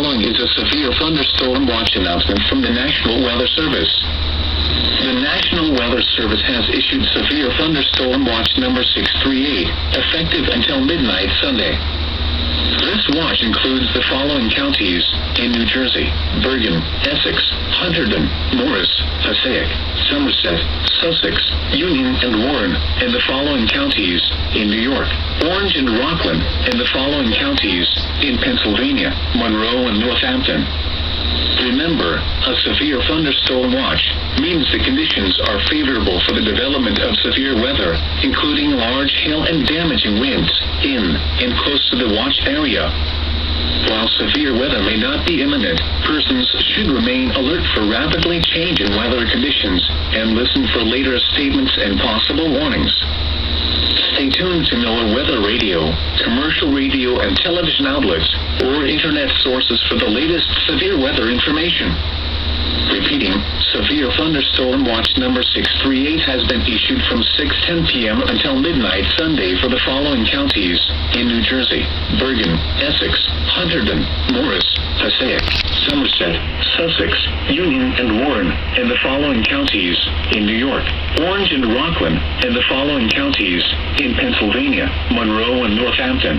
following is a severe thunderstorm watch announcement from the National Weather Service. The National Weather Service has issued severe thunderstorm watch number 638, effective until midnight Sunday. This watch includes the following counties in New Jersey: Bergen, Essex, Hunterdon, Morris, Passaic, Somerset, Sussex, Union, and Warren, and the following counties in New York: Orange and Rockland, and the following counties in Pennsylvania: Monroe and Northampton. Remember, a severe thunderstorm watch means the conditions are favorable for the development of severe weather, including large hail and damaging winds in and close to the watch area. While severe weather may not be imminent, persons should remain alert for rapidly changing weather conditions and listen for later statements and possible warnings. Stay tuned to NOAA weather radio, commercial radio and television outlets, or internet sources for the latest severe weather information. Repeating, severe thunderstorm watch number 638 has been issued from 6:10 p.m. until midnight Sunday for the following counties in New Jersey: Bergen, Essex, Hunterdon, Morris, Passaic, Somerset, Sussex, Union, and Warren, and the following counties in New York: Orange and Rockland, and the following counties in Pennsylvania: Monroe and Northampton.